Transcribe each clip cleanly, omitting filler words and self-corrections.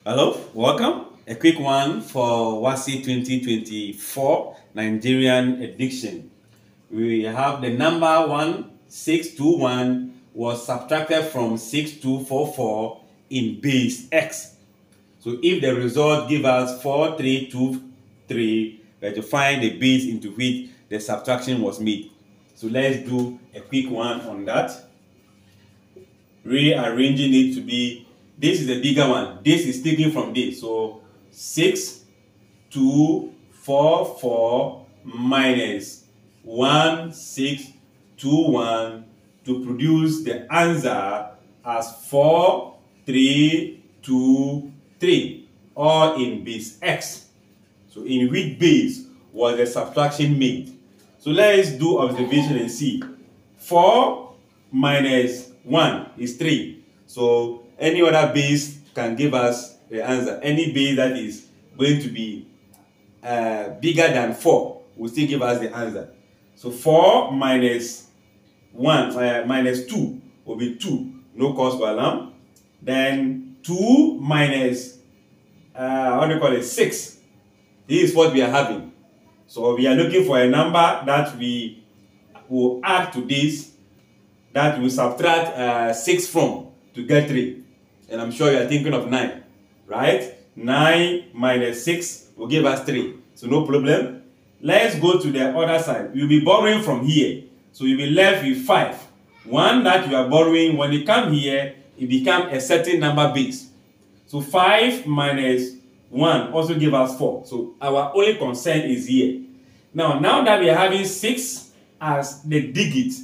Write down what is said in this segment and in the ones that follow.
Hello, welcome. A quick one for WASSCE 2024 Nigerian edition. We have the number 1621 was subtracted from 6244 in base x. So if the result gives us 4323, we have to find the base into which the subtraction was made. So let's do a quick one on that. Rearranging it to be, this is the bigger one. This is taken from this. So 6244 minus 1621 to produce the answer as 4323, all in base x. So in which base was the subtraction made? So let's do observation and see. 4 minus 1 is 3. So any other base can give us the answer. Any base that is going to be bigger than 4 will still give us the answer. So 4 minus 1 minus 2 will be 2. No cause for alarm. Then 2 minus 6. This is what we are having. So we are looking for a number that we will add to this, that we subtract 6 from to get 3. And I'm sure you are thinking of 9, right? 9 minus 6 will give us 3. So no problem. Let's go to the other side. You'll be borrowing from here. So you'll be left with 5. One that you are borrowing, when you come here, it becomes a certain number base. So 5 minus 1 also give us 4. So our only concern is here. Now that we are having 6 as the digit,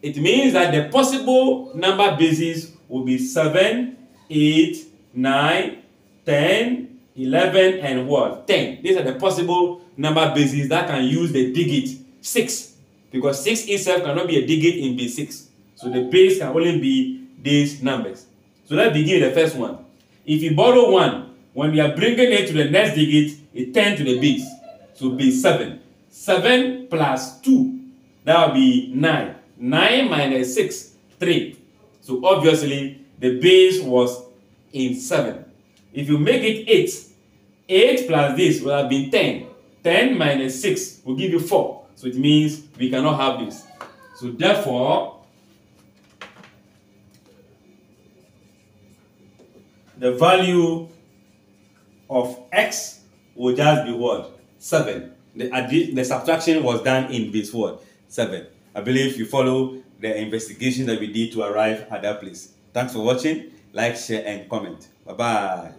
it means that the possible number bases will be 7, 8, 9, 10, 11, and what? 10. These are the possible number bases that can use the digit 6. Because 6 itself cannot be a digit in base 6. So the base can only be these numbers. So let's begin with the first one. If you borrow 1, when we are bringing it to the next digit, it turns to the base. So base 7. 7 plus 2, that will be 9. 9 minus 6, 3. So obviously, the base was in 7. If you make it 8, 8 plus this will have been 10. 10 minus 6 will give you 4. So it means we cannot have this. So therefore, the value of x will just be what? 7. The subtraction was done in base what? 7. I believe you follow the investigation that we did to arrive at that place. Thanks for watching. Like, share, and comment. Bye-bye.